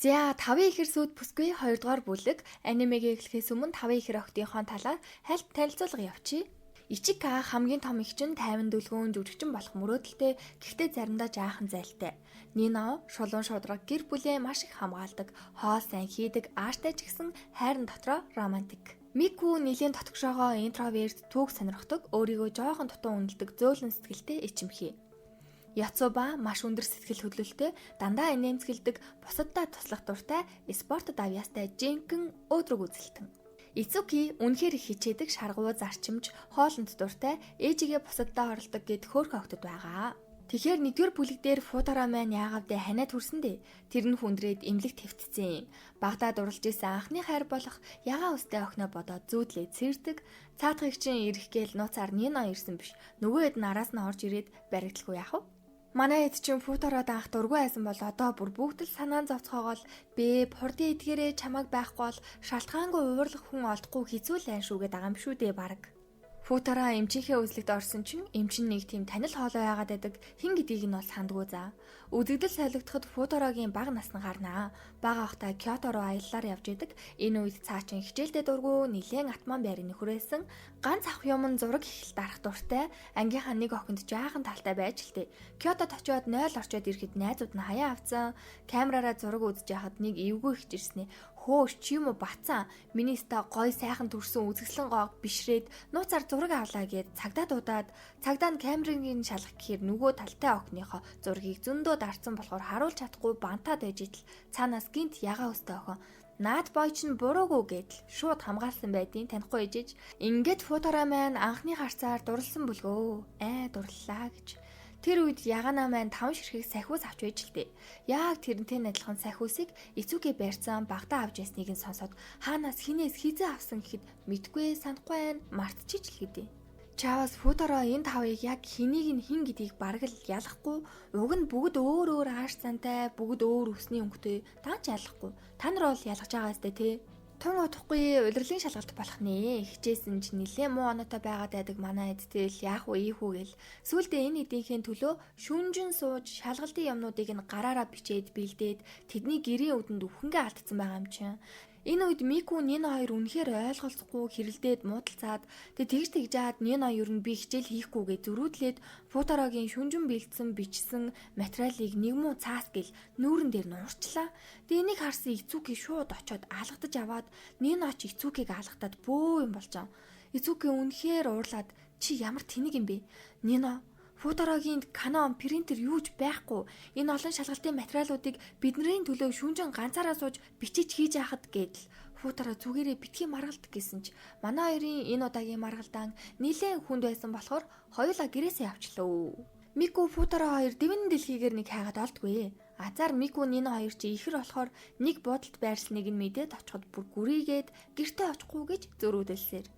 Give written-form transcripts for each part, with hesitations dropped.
За 5 ихэр сүд бүсгүй 2 дугаар бүлэг анимегээ эхлэхээс өмнө 5 ихэр охидынхон талаар хальт танилцуулга явуулъя. Ичика хамгийн том эгчин тайван дүлгөөн жүжигчин болох мөрөөдөлтэй гэхдээ заримдаа жаахан зайлтай. Нино шулуун шудраг гэр бүлээ маш их хамгаалдаг, хоол сайн хийдэг, ааштай ч гэсэн хайрын дотроо романтик. Мику нэлийн тотгошоогоо интроверт түүх сонирхдог, өөрийгөө жоохон дутуу үнэлдэг зөөлөн сэтгэлтэй ичимхий. Яцуба маш өндөр сэтгэл хөдлөлттэй, дандаа инээмсэглэдэг, бусадтай туслах дуртай, спортод авьяастай жинхэнэ өөдрөг үзэлтэн. Ицуки үнэхээр их хичээдэг, шаргуу зарчимж, хоолнд дуртай, ээжигээ бусадтай оролдог гэд хөөрхөн охтод байгаа. Тэгэхээр нэгдүгээр бүлэг дээр Футара маань яагаад ханаад хүрсэн дээ? Тэр нь хүндрээд эмнэлэг твтцэн. Багадаа дурлж исэн анхны хайр болох ягаа өстэй охиноо бодоод зүүдлээ цэрдэг. Цаатгыг чинь ирэх гээл нууцаар Нино ирсэн биш. Нөгөө хэд нь араас нь орж ирээд баригдалгүй яах вэ? Манай эд чинь Футараад анх дургүй байсан бол одоо бүр бүгд л санаан зовцоогоол бэ хурдын эдгээрээ чамайг байхгүй бол шалтгаангүй уурлах хүн олдохгүй хэцүү л айн шүүгээд байгаа юм шүү дээ баг. Футара эмчийнхээ үзлэгт орсон чинь эмчин нэг тийм танил хоолой байгаад байдаг хин гэдгийг нь бол сандгүй за. Үзэгдэл солигдоход Футарагийн бага насны гарнаа. Бага ахтай Кёто руу аяллаар явж идэг. Энэ үед цаачин хичээлдээ дургүй нилээн атман байрыг нөхрөөсөн. Ганц ах юмн зураг ихэл дарах дуртай. Ангийнхаа нэг охинд жаахан талтай байж л тээ. Кётод очиод 0 орчоод ирэхэд найзууд нь хаяа авцсан. Камераараа зураг үзэж яхад нэг эвгүй их ирснэ. Хөөш чи юм уу бацсан. Миний ста гой сайхан төрсөн үзэсгэлэн гоог бишрээд нууцаар зураг авлаа гэд цагдаа дуудаад цагдаа нь камерын шалгах гэхээр нөгөө талтай охиныхоо зургийг зөндөө дарцсан болохоор харуулж чадахгүй бантаад байж итл цаанаас гинт ягаа өстэй охин наад бой чинь буруугүй гэдэл шууд хамгаалсан байдیں۔ Танихгүй ээжэж ингээд Футара маань анхны харцаар дурлсан бүлгөө дурлаа гэж. Тэр үед ягаана маань 5 ширхэг сахиус авч байж л дээ. Яг тэрнтэй адилхан сахиусыг Ицуки барьсан багтаа авч ясныг нь сонсоод хаанаас хинээс хизээ авсан гэхэд мэдгүй санахгүй мартчих л хэдий. Чаавас Футара энэ 5-ыг яг хэнийг нь хин гэдгийг бараг л ялахгүй. Уг нь бүгд өөр өөр ааш зантай, бүгд өөр өсний өнгөтэй. Таач ялахгүй. Та нар бол ялгаж байгаа сте тий. Тун удахгүй удирлын шалгалт болох нэ. Хичээсэн ч нилээ муу оноотой байгаад байдаг манай эдтэл яах вэ ийхүү гэл. Сүүлдээ энэ эдийнхээ төлөө шүнжин сууж шалгалтын юмнуудыг нь гараараа бичээд бэлдээд тэдний гэрийн үдэнд өвхөнгөө алдсан байгаа юм чинь. Энэ үед Мику Нино хоёр үнэхээр ойлголцохгүй хэрэлдээд муудалцаад тэгж жаад Нино ер нь би хичээл хийхгүйгээ зөрүүдлээд Футарагийн шүнжин бэлдсэн бичсэн материалыг нэг муу цаас гэл нүүрэн дээр нуурчлаа. Энийг харсан Ицуки шууд очиод алгадаж аваад Нино ч Ицукиг алгадаад бөө юм болжоо. Ицуки үнэхээр уурлаад чи ямар тэнэг юм бэ? Нино Футарагийн Canon принтер юуж байхгүй. Энэ олон шалгалтын материалуудыг бидний төлөө шүнжин ганцаараа сууж бичиж хийж яхад гэдэл Футара зүгээрээ битгий маргалдаг гэсэн ч манай хоёрын энэ удаагийн маргалдаан нэлээд хүнд байсан болохоор хоёулаа гэрээсээ авчлаа. Мику Футара хоёр дэвэн дэлхийгээр нэг хайгаад олдгүй. Азар Мику Нино хоёр чи ихэр болохоор нэг бодолд байрсныг нь мэдээд очиход бүр гүрийгээд гэртээ очихгүй гэж зөрүүдэлсээр.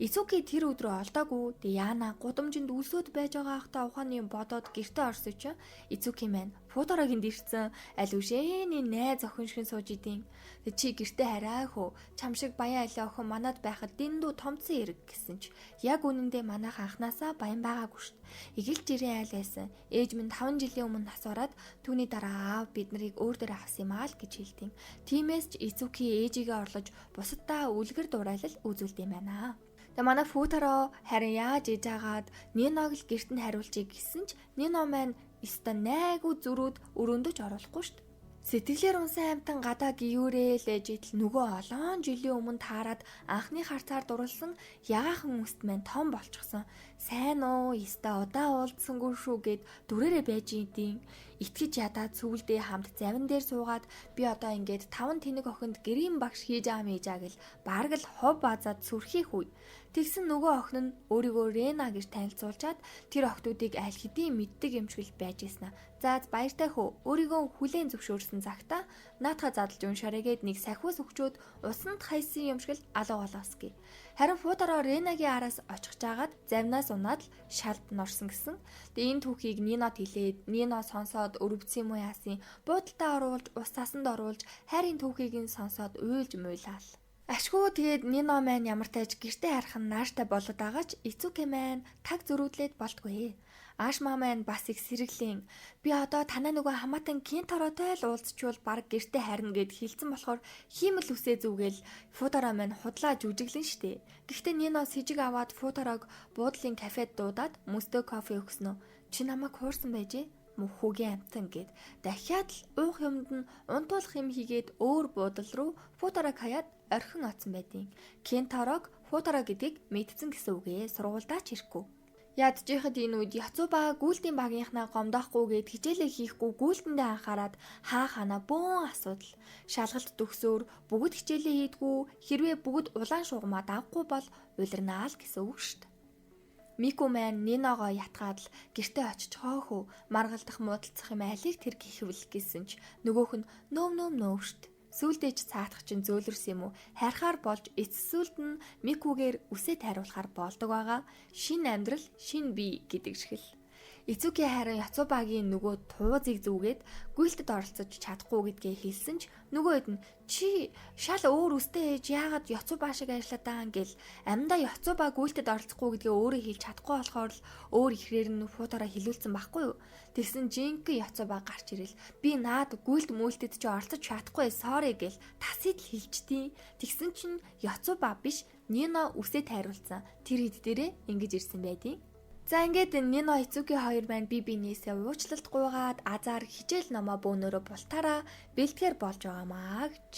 Ицуки тэр өдрөө олдоогүй. Яна гудамжинд үлсөд байж байгаа ахта ухааны бодоод гэртээ орсон чинь Ицуки маань Футарагийн дэрсэн аль үшээний найз охин шиг сууж идэв. Чи гэртээ хараа хөө. Чам шиг баян алиа охин манад байхад дэндүү томцсон эрг гэсэн ч яг үнэндээ манайх анханасаа баян байгаагүй шít. Игэлж ирээ айл байсан. Ээж минь 5 жилийн өмнө насураад түүний дараа аав бид нарыг өөр дээр авсан юм аа л гэж хэлдэв. Тиймээс ч Ицуки ээжигээ орлож бусаддаа үлгэр дуурайлал үзүүлдэм байна. Тэгээ манай Футара харин яаж иж агаад Ниног л гэрт нь хариулчих гэсэн ч Нино маань өстө найгуу зөрүүд өрөөндөө ч оруулахгүй шít. Сэтгэлээр унсан амтан гадаа гиюрэл ээжэл нөгөө олон жилийн өмнө таарад анхны харцаар дурлсан ягаахан үст маань том болчихсон. Сайн уу, өстө удаа уулзсангүй шүү гэд дүрээрээ байж идэв. Итгэж ядаад сүулдээ хамт завин дээр суугаад би одоо ингээд 5 тэнэг охинд гэрийн багш хийж аа гэл бараг л хов базаад сүрхийх үе. Тэгсэн нөгөө охин нь өөрийгөө Рена гэж танилцуулчаад тэр охтуудыг аль хэдийн мэддэг юмшгэл байж ийснэ. За баяртай хөө. Өөрийгөө хүлээн зөвшөөрсөн цагта наатаха задлж уншаарэ гэд нэг сахиус өгчөөд усанд хайсан юмшгэл алуу голоосгий. Харин Футара Ренагийн араас очих жагаад завнаас унаад л шалд норсон гэсэн. Тэгээ энэ түүхийг Нино хэлээд Нино сонсоод өрөвдсөн юм уу яасын буудалтаа оруулж ус цасанд оруулж хайрын түүхийг нь сонсоод уйлж муйлаал. Ашгүй тэгээд Нино маань ямар тааж гэртээ харах нь нааштай болоод байгаа ч Ицуки маань таг зөрүүдлээд болтгүй. Аашмаа маань бас их сэргэлэн би одоо танаа нөгөө хамаатан Кенторотой л уулзчвал баг гэрте харна гэд хэлсэн болохоор хиймэл үсээ зүгээл Футара маань худлаа жүжиглэн штэ. Гэхдээ Нино с жиг аваад Футараг буудлын кафед дуудаад мөстөө кофе өгснө. Чи намайг хуурсан байжээ? Мөхөгийн амтан гэд дахиад л уух юмд нь унтуулах юм хийгээд өөр буудал руу Футараг хаяад орхин оцсон байдیں۔ Кентарог Футара гэдгийг мэдсэн гэсэн үгээ сургуульдаа ч ирэхгүй. Ядчихад энэ үед Яцуба гүйлтийн багийнхнаа гомдоохгүй гэд хичээлээ хийхгүй гүйлтэндээ анхаарад хаана бөөн асуудал. Шалгалт төгсөөр бүгд хичээлээ хийдгүү хэрвээ бүгд улаан шугамаа давхгүй бол улирнаа л гэсэн үг шүү дээ. Мику маань Ниногоо ятгаад л гэртээ очиж хоохоо маргалдах муудалцах юм алийг тэр гихвэл гэсэн ч нөгөөх нь нөөв штт. Сүүлдээ ч цаатах чинь зөөлрс юм уу? Харахаар болж эцсүүлд нь Микугээр үсээ тайруулахаар болдог байгаа. Шин амьдрал, шин бие гэдэг шиг л. Ицуки харин Яцубагийн нөгөө туузыг зүгээд гүйлтэд оролцож чадахгүй гэдгээ хэлсэн ч нөгөөд нь чи шал өөр үстэй ээж яагаад Яцуба шиг ажиллаад байгаа гэл амьдаа Яцуба гүйлтэд оролцохгүй гэдгээ өөрөө хэлж чадахгүй болохоор л өөр ихрээр нь Футараа хэлүүлсэн байхгүй юу? Тэгсэн жинхэнэ Яцуба гарч ирэл би наад гүйлт мүйлтэд чи оролцож чадахгүй sorry гэл тасид л хэлжтий. Тэгсэн чинь Яцуба биш Нино үсээ тайруулсан. Тэр хэд дээрээ ингэж ирсэн байдیں۔ За ингээд Нино Ицуки хоёр маань бие биенээсээ уучлалт гуйгаад азар хичээл номоо бөөнөрөө бултаараа бэлтгэр болж байгаамаа гэж.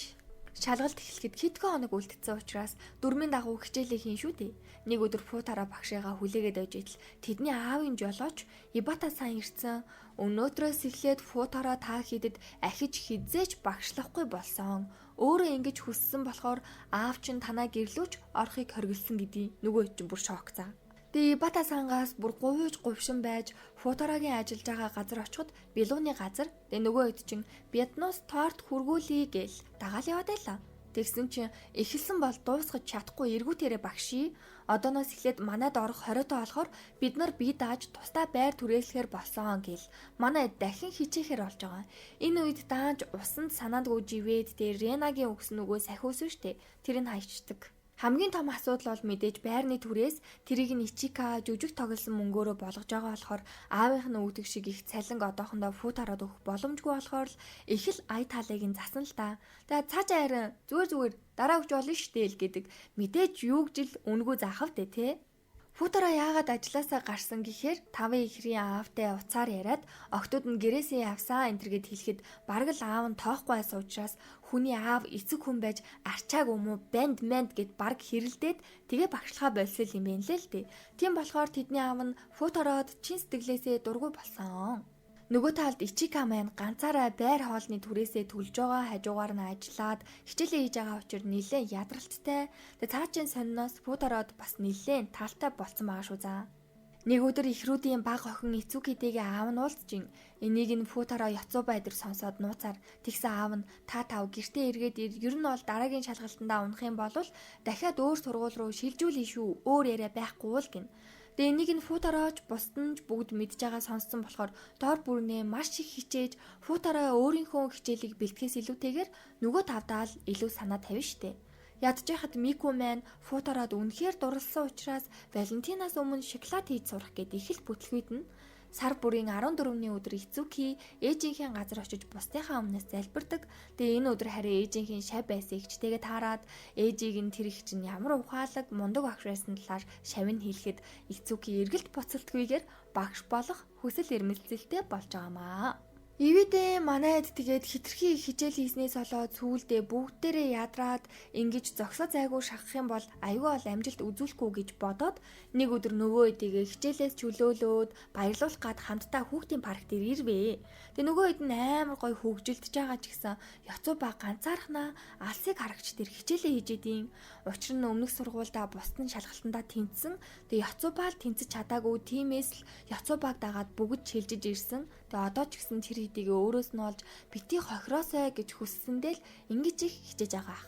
Шалгалт эхлэхэд хэдхэн хоног үлдсэн учраас дөрмийн дагуу хичээлээ хийн шүү дээ. Нэг өдөр Футара багшигаа хүлээгээд ойж идэл тэдний аавын жолооч Ибата сан ирсэн. Өнөөдрөөс эхлээд Футара та хийдэд ахиж хизээч багшлахгүй болсон. Өөрөө ингэж хүссэн болохоор аав чинь танаа гэрлүүч орохыг хоригдсан гэдгийг нөгөө чинь бүр шокцаа. Тэгээ Ибата сангаас бүр говьшин байж Футарагийн ажиллаж байгаа газар очиход Белууны газар тэгээ нөгөө хэд чинь Бяднуус торт хүргүүлье гээл дагаал яваад байлаа. Тэгсэн чинь эхэлсэн бол дуусгаж чадахгүй эргүүтээрээ багший. Одооноос эхлээд манайд орох хориотой болохоор бид нар бие дааж тусдаа байр түрээслэхээр болсон гээл манай дахин хичээхээр болж байгаа. Энэ үед даанч усанд санаандгүй живээд дээр Ренагийн өгсөн нөгөө сахиус штэ тэрийг хайчдаг. Хамгийн том асуудал бол мэдээж байрны түрээс тэрийг нь Ичика жүжиг тоглосон мөнгөөрөө болгож байгаа болохоор аавынх нь үүдэх шиг их цалинг одоохондоо Футараад өгөх боломжгүй болохоор л их л ая таалыг нь засан л та. Тэгээ цаашаа харин зүгээр дараа өгч болно штэ л гэдэг мэдээж юуг жил үнгүй заахав дээ те. Футара яагаад ажилласаа гарсан гэхээр тавын ихрийн аавтай уцаар яриад октод нь гэрээсээ явсан энтергээд хэлэхэд бараг л аав нь тоохгүй байсан учраас хүний аав эцэг хүн байж арчааг юм уу банд гэд бараг хэрэлдээд тэгээ багшлахаа болсол юм байна лээ л дээ. Тийм болохоор тэдний аав нь Футараад чин сэтгэлээсээ дургүй болсон. Нөгөө талд Ичика маань ганцаараа байр хоолны түрээсээ төлж байгаа хажуугаар нь ажиллаад хичээлээ хийж байгаа учраас нэлээд ядралттай. Тэгээ цаачин сонноос Футараад бас нэлээд таалтай болцсон байгаа шүү заа. Нэг өдөр ихрүүдийн баг охин Ицукитэйгээ аав нь уулзчин. Энийг нь Футара Яцуба эдэр сонсоод нууцаар тэгсэн аав нь та тав гэртээ эргээд ер нь бол дараагийн шалгалтандаа унах юм бол дахиад өөр сургууль руу шилжүүлнэ шүү. Өөр яриа байхгүй л гин. Тэгээ энийг нь Футараач бусд нь бүгд мэдж байгаа сонссон болохоор доор бүрнээ маш их хичээж Футараа өөрийнхөө хичээлийг бэлтгэхээс илүүтэйгээр нөгөө тавдаа л илүү санаа тавина штэ. Ядчихад Мику маань Футараад үнэхээр дурлсан учраас Валентинаас өмнө шоколад хийж сурах гэд их л бүтлгүйд нь сар бүрийн 14-ний өдөр Ицуки ээжийнхээ газар очиж бусдынхаа өмнөөс залбирдаг. Тэгээ энэ өдөр харин ээжийнхээ шав байсан ихчтэйгээ таарад ээжийг нь тэр их чинь ямар ухаалаг мундаг багш байсан талаар шавь нь хэлэхэд Ицуки эргэлт буцалтгүйгээр багш болох хүсэл эрмэлзэлтэй болж байгаамаа. Ивэдээ манайд тэгээд хитрхи хичээл хийснээс болоод сүүлдээ бүгдээрээ ядраад ингэж зогсоо зайгүй шахах юм бол аюул бол амжилт үзүүлэхгүй гэж бодоод нэг өдөр нөгөө хэдийгээ хичээлээс чөлөөлөөд баярлуулах гад хамтдаа хүүхдийн парк дээр ирвэ. Тэгээ нөгөө хэд нь амар гой хөвгжилдэж байгаа ч гэсэн Яцуба ганцаархнаа алсыг харагч тэр хичээлээ хийж идэв. Учир нь өмнөх сургуульдаа бусдын шалгалтандаа тэнцсэн. Тэгээ Яцуба л тэнцэж чадаагүй тиймээс л Яцубаг дагаад бүгд шилжиж ирсэн. Тэгээ одоо ч гэсэн тэр хэдийгээ өөрөөс нь олж бити хохироосой гэж хүссэндээ л ингэж их хичээж байгаа ах.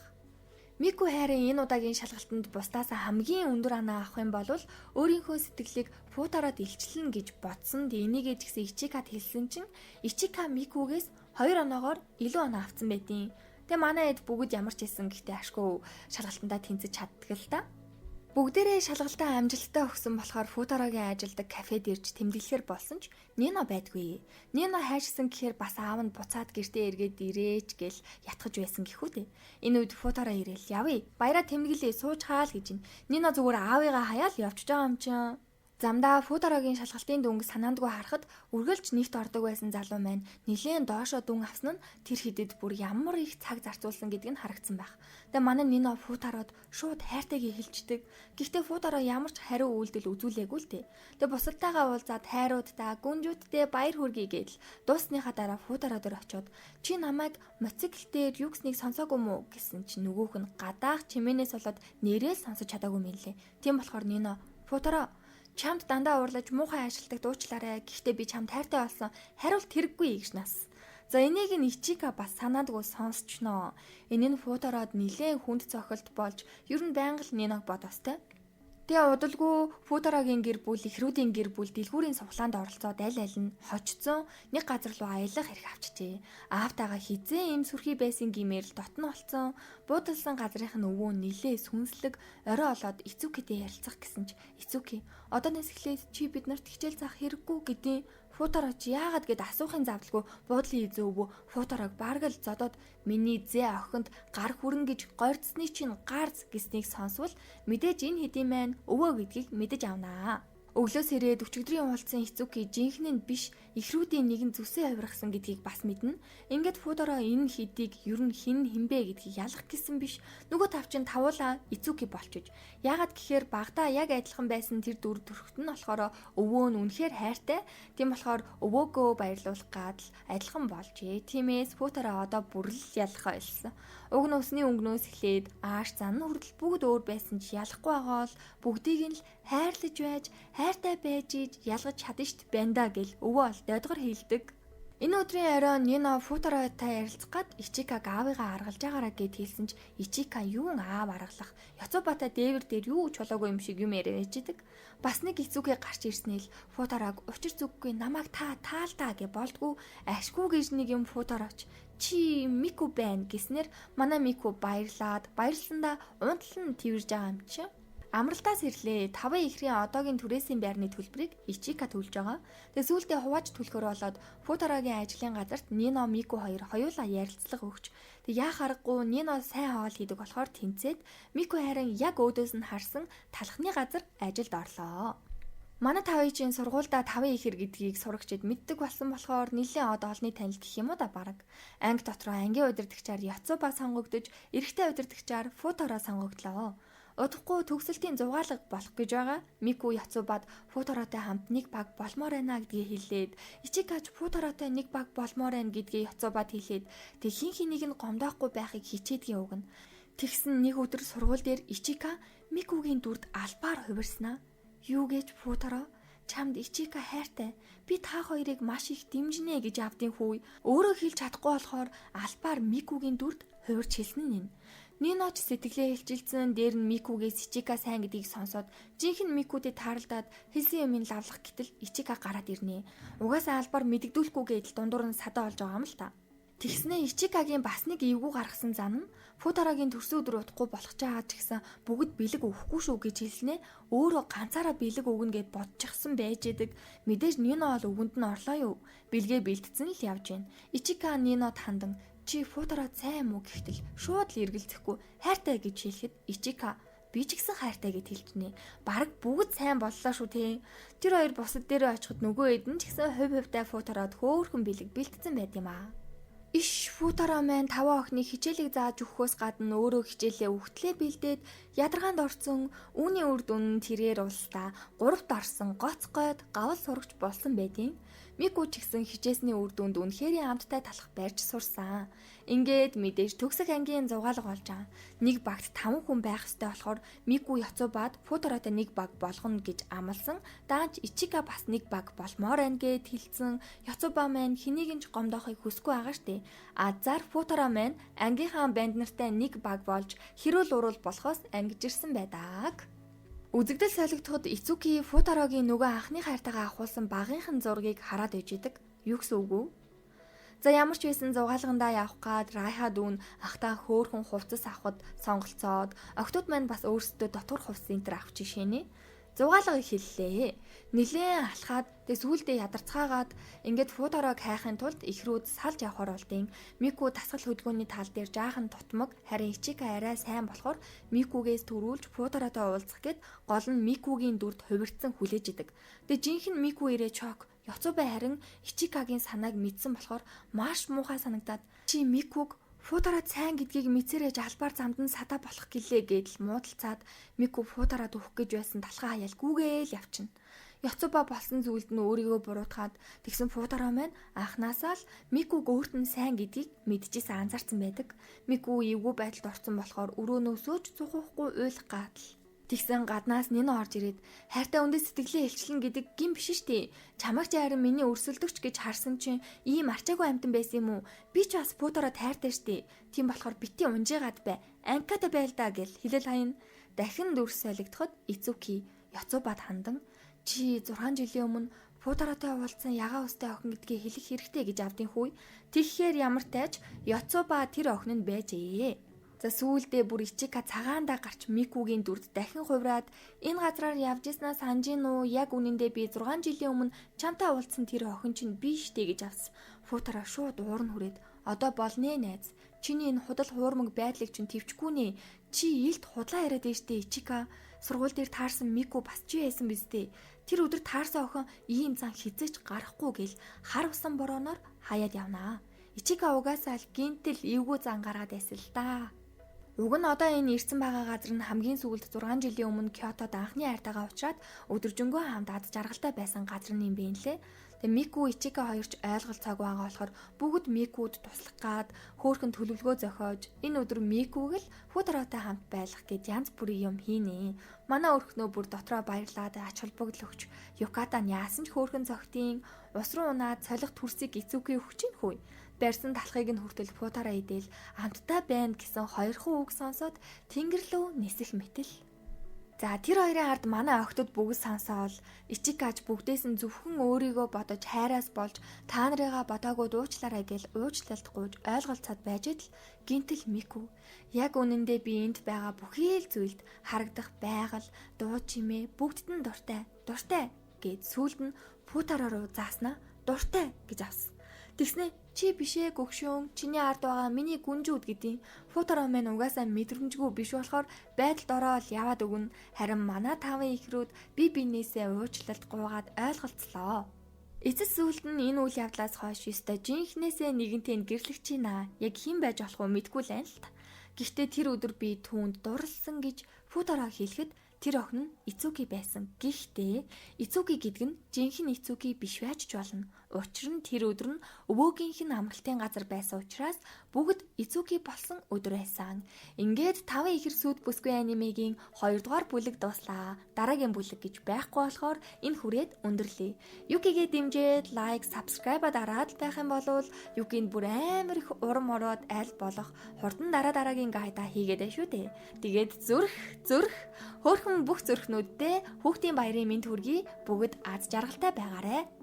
Мику хайрын энэ удаагийн шалгалтанд бусдаасаа хамгийн өндөр анаа авах юм бол өөрийнхөө сэтгэлийг Футараад илчлэн гэж бодсон. Энийг ч гэсэн Ичикад хэлсэн чинь Ичика Микугээс 2 оноогоор илүү оноо авсан байдیں۔ Тэгээ манай хэд бүгд ямар ч хэлсэн гэхдээ ашгүй шалгалтандаа тэнцэж чаддаг л та. Бүгдээрээ шалгалтаа амжилттай өгсөн болохоор Футарогийн ажилдаг кафед ирж тэмдэглэхэр болсон ч Нино байдгүй. Нино хайшсан гэхээр бас аав нь буцаад гэртээ эргээд ирээч гэл ятгах байсан гэхүү дээ. Энэ үед Футаро ирээл явъя. Баяраа тэмдэглэе сууж хаал гэж Нино зүгээр аавыгаа хаяал явчихж байгаа юм чинь. Замдаа Футарогийн шалгалтын дүнг санаандгүй харахад үргэлж нэгт ордог байсан залуу маань нилээн доошоо дүн авсан нь тэр хидэд бүр ямар их цаг зарцуулсан гэдг нь харагдсан байх. Тэгээ манай Нино Футарод шууд хайртайг хэлждэг. Гэхдээ Футаро ямар ч хариу үйлдэл үзүүлээгүй л дээ. Тэгээ бусадтайгаа уулзаад хайруудтай, гүнжүүдтэй баяр хүргэе гэдэл дуусныхаа дараа Футаро дээр очиод чи намайг мотоциклээр юу гэснийг сонсоогүй мүү гэсэн чинь нөгөөх нь гадаах чимээнээс болоод нэрээ сонсож чадаагүй мэлээ. Тийм болохоор Нино Футаро чамд дандаа уурлаж муухай ажилтдаг дуучлаарай. Гэхдээ би чамд хайртай болсон. Хариулт хэрэггүй гэж нас. За энийг нь Ичика бас санаадгүй сонсчноо. Энэ нь Футарод нилээн хүнд цохилт болж ер нь байнга л Ниног бодостой. Тэгээ удалгүй Футарогийн гэр бүл, ихрүүдийн гэр бүл дэлгүүрийн суглаанд оролцоод аль аль нь хожцсон нэг газар руу аялах хэрэг авчжээ. Аавтайгаа хизээ им сүрхий байсан гимээр л дотно олцсон. Буудалсан газрынх нь өвөө нилээ сүнслэг орой олоод Ицукитэй ярилцах гэсэн ч Ицуки одооноос эхлээд чи бид нарт хичээл заах хэрэггүй гэдээ. Футаро чи яагаад гэд асуухын завдалгүй буудлын эзэн өвөө Футарог бараг л зодоод миний зээ охинд гар хүрэн гэж горьцсны чинь гарц гэснийг сонсвол мэдээж энэ хэдийн маань өвөө гэдгийг мэдэж авнаа. Өглөөс ирээд өчигдрийн уулзсан Ицуки жинхэнэ нь биш ихрүүдийн нэгэн зүсээ хувиргасан гэдгийг бас мэднэ. Ингээд Футаро энэ хэдийг ер нь хинбэ гэдгийг ялах гэсэн биш. Нөгөө тавчин тавуулаа Ицуки болчихж. Яагаад гэхээр багтаа яг адилхан байсан тэр дүр төрхт нь болохоор өвөө нь үнэхээр хайртай. Тийм болохоор өвөөгөө баярлуулах гад л адилхан болжээ. Тиймээс Футаро одоо бүрэл ялах ойлсон. Уг нь усны өнгнөөс эхлээд ааш зан хүртэл бүгд өөр байсан ч ялахгүй байгаа л бүгдийг нь л хайрлаж байж хайртай байж ялгаж чадна штт банда гэл өвөө ол дойдгор хийлдэг. Энэ өдрийн оройн Нино Футаротой ярилцах гад Ичикаг аавыгаа аргалж байгаараа гэд хэлсэн ч Ичика юун аав аргалах Яцубата дээвэр дээр юу чулаагүй юм шиг юм яриа байждаг. Бас нэг Ицуки гарч ирснээл Футарог учир зүггүй намайг таалтаа гэж болдгоо ашгүй гэж нэг юм Футароч чи Мику байна гэснээр манай Мику баярлсандаа унтлан тэрж байгаа юм чи. Амралтаас ирлээ. 5 ихрийн одоогийн түрээсийн байрны төлбөрийг Ичика төлж байгаа. Тэгээ сүүлдээ хувааж төлөхөр болоод Футарогийн ажлын газарт Нино Мику хоёр хоёулаа ярилцлага өгч. Тэг яах аргагүй Нино сайн хоол хийдэг болохоор тэнцээд Мику харин яг өөдөөс нь харсан талхны газар ажилд орлоо. Манай тавыжийн сургуульда 5 ихэр гэдгийг сурагчид мэддэг болсон болохоор нэлээд од олны танил гэх юм уу да бараг. Анги дотроо ангийн удирдагчаар Яцуба сонгогдож, эрэгтэй удирдагчаар Футаро сонгогдлоо. Удахгүй төгсөлтийн зугаалга болох гэж байгаа. Мику Яцубад Футаротой хамт нэг баг болмоор байна гэдгийг хэлээд, Ичикач Футаротой нэг баг болмоор байна гэдгийг Яцубад хэлээд, тэг хин хэнийг нь гомдоохгүй байхыг хичээдгийн үг нь. Тэгсэн нэг өдөр сургууль дээр Ичика Микугийн дүрд албаар хувирснаа. Юу гэж Футаро? Чамд Ичика хайртай. Би та хоёрыг маш их дэмжинэ гэж авдгийн хүү. Өөрөө хэлж чадахгүй болохоор албаар Микугийн дүрд хувирч хэлсэн нь. Нино ч сэтгэлээ хэлжилсэн дээр нь Микугээс Ичика сайн гэдгийг сонсоод жинхэнэ Микудэд тааралдаад хэлсэн юмыг лавлах гэтэл Ичика гараад ирнэ. Угаасаа албаар мэддэгдүүлэхгүй гэдэл дундуур нь садаа олж байгаа юм л та. Тэгснээ Ичикагийн бас нэг эвгүй гаргасан зам нь Футарогийн төрсөн өдөр удахгүй болох ч байгаа ч гэсэн бүгд бэлэг өгөхгүй шүү гэж хэлснээ өөрөө ганцаараа бэлэг өгнө гэд бодчихсан байжээдэг. Мэдээж Нино ол өвгөнд нь орлоо юу. Бэлгээ бэлтцэн л явж байна. Ичика Нинод хандан чи Футаро сайн мүү гэхтэл шууд л эргэлзэхгүй хайртай гэж хэлэхэд Ичика би ч гэсэн хайртай гэж хэлжнэ. Бараг бүгд сайн боллоо шүү те. Тэр хоёр бусад дээрээ очиход нөгөө хэд нь ч гэсэн хувьтай Футарод хөөхөн бэлэг бэлтцэн байд юм аа. Иш Футаро маань 5 охиныг хичээлийг зааж өгөхөөс гадна өөрөө хичээлээ өгтлээ бэлдээд ядаргаанд орсон үүний үр дүн тэрээр улсдаа 3-т орсон гоц гойд гавал сурагч болсон байдیں۔ Мику ч гэсэн хичээсний үр дүнд үнэхээр амттай талах барьж сурсан. Ингээд мэдээж төгсөх ангийн зугаалга болж байгаа. Нэг багт 5 хүн байх ёстой болохоор Мику Яцубад Футаротой нэг баг болгоно гэж амласан. Даанч Ичика бас нэг баг болмоор байна гэд хэлсэн. Яцуба маань хэнийг нь ч гомдоохыг хүсэхгүй байгаа штэ. Азар Футаро маань ангийнхаа банд нартай нэг баг болж хэрүүл урал болохоос ангижирсан байдаг. Үзэгдэл солигдоход Ицуки Футарогийн нөгөө анхны хайртайгаа авахулсан багийнхан зургийг хараад ижидэг. Юу гэсэн үг вэ? За ямар ч байсан зугаалгандаа явах гад Райха дүүн ахтаа хөөхөн хувцас авахд сонголцоод охтууд маань бас өөрсдөө дотор хувцас энтер авч шийнэ. Зугаалга хэллээ. Нилээн алхаад тэг сүүлдээ ядарцгаагаад ингээд фуутараг хайхын тулд ихрүүд салж явахаар болдیں۔ Мику тасгал хөдөлгөөний тал дээр жаахан тутмаг, харин Ичика арай сайн болохоор Микугээс төрүүлж фуутаратай уулзах гээд гол нь Микугийн дүрд хувирцсан хүлээж идэг. Тэг жинхэнэ Мику ирээ чок Яцубай харин Ичикагийн санааг мэдсэн болохоор маш муухай санагдаад чи Микуг фуутараад сайн гэдгийг мэдсэрэж албаар замд нь садаа болох гэлээ гэдэл муудалцаад Мику фуутараад өгөх гэж байсан талхаа хаяал гүүгээл явчихна. Яцуба болсон зүйлд нь өөрийгөө буруутгаад тэгсэн фуутараа маань анхнаасаа л Микуг өөрт нь сайн гэдгийг мэдчихсэн анзаарсан байдаг. Мику эвгүй байдалд орсон болохоор өрөөнөөсөө ч цухахгүй уйлах гатал. Тэгсэн гаднаас нэн орж ирээд хайртай өндөө сэтгэлээ илчлэн гэдэг гин биш штий. Чамайг ч харин миний өрсөлдөгч гэж харсан чинь ийм арчаагүй амтан байсан юм уу? Би ч бас фуутараа тайртай штий. Тийм болохоор бити унжигаад бай. Анката байл да гэл хэлэл хаяна. Дахин дүрс солигдоход Ицуки Яцубад хандан чи 6 жилийн өмнө фуутараатай уулзсан ягаа устай охин гэдгийг хэлэх хэрэгтэй гэж авдیں хүй. Тэгэхээр ямар тааж Яцуба тэр охин нь байжээ. За сүүлдээ бүр Ичика цагаандаа гарч Микугийн дүрд дахин хувраад энэ газраар явж иснаа санаж гин үү? Яг үнэндээ би 6 жилийн өмнө чамтай уулзсан тэр охин чинь би штэ гэж авсан. Фуутараа шууд уурн хүрээд одоо болнэ найз. Чиний энэ худал хуурмаг байдлыг чинь твчгүй нэ. Чи илт худлаа яриад штэ Ичика. Сургууль дээр таарсан Мику бас чи байсан биз дээ. Тэр өдөр таарсан охин ийм зан хизээч гарахгүй гэл хар усан борооноор хаяад явнаа. Ичика угаасаа л гинтэл эвгүй зан гараад байсан л да. Уг нь одоо энэ ирсэн байгаа газар нь хамгийн сүүлд 6 жилийн өмнө Кёотод анхны хайртайгаа уулзраад өдөржингөө хамт аз жаргалтай байсан газар юм бэ нэлээ. Тэгээ Мику Ичика хоёрч ойлголцоог байгаа болохоор бүгд Микуд туслах гад хөөхөн төлөвлөгөө зохиож энэ өдөр Микуг л фуутараатай хамт байлгах гэд янз бүрийн юм хийнэ. Манай өрхнөө бүр дотроо баярлаад ач холбогдол өгч Юкатан яасан ч хөөхөн зогтын ус руу унаад цолих төрсийг Ицуки өгч ин хүй. Барьсан талхыг нь хүртэл фуутараа идэл амттай байна гэсэн хоёрхан үг сонсоод тэнгэр лөө нисэх мэтэл. За тэр хоёрын ард манай охтод бүгд сонсоол Ичикач бүгдээс нь зөвхөн өөрийгөө бодож хайраас болж та нарыгаа бодоогүй дуучлаарай гэл уучлалт гуйж ойлголцоод байж идэл гинтэл Мику яг үнэндээ би энд байгаа бүхий л зүйлд харагдах байгаль дуу чимээ бүгдд нь дуртай гэд сүүлд нь фуутараа руу зааснаа дуртай гэж авсан. Тэгснэ чи бишээ гөгшөөн чиний ард байгаа миний гүнжүүд гэдیں۔ Фуутараа маань угаасаа мэдрэмжгүй биш болохоор байдалд ороод яваад өгнө. Харин манай таван ихрүүд би бинээсээ уучлалт гуйгаад ойлголцлоо. Эцэс сүүлд нь энэ үйл явдлаас хойш ёстой жинхнээсээ нэгэнтэй гэрлэх чинь яг хэн байж болох вэ мэдгүй л байна л та. Гэхдээ тэр өдөр би түүнд дурлсан гэж фуутараа хэлэхэд тэр охин нь Ицуки байсан. Гэхдээ Ицуки гэдэг нь жинхэнэ Ицуки биш байж ч болно. Учир нь тэр өдөр нь өвөөгийнх нь амралтын газар байсан учраас бүгд Ицуки болсон өдөр байсан. Ингээд 5 ихэр сүд бүсгүй анимегийн 2 дугаар бүлэг дуслаа. Дараагийн бүлэг гэж байхгүй болохоор энэ хүрээд өндөрлөе. Юкигээ дэмжиж лайк, subscribe дараад байх юм бол Юкинд бүр амар их урам ороод аль болох хурдан дараагийн гайдаа хийгээд байна шүү дээ. Тэгээд зүрх хөөхөн бүх зүрхнүүддээ хүүхдийн баярын мэнд хүргэе. Бүгд аз жаргалтай байгаарэ.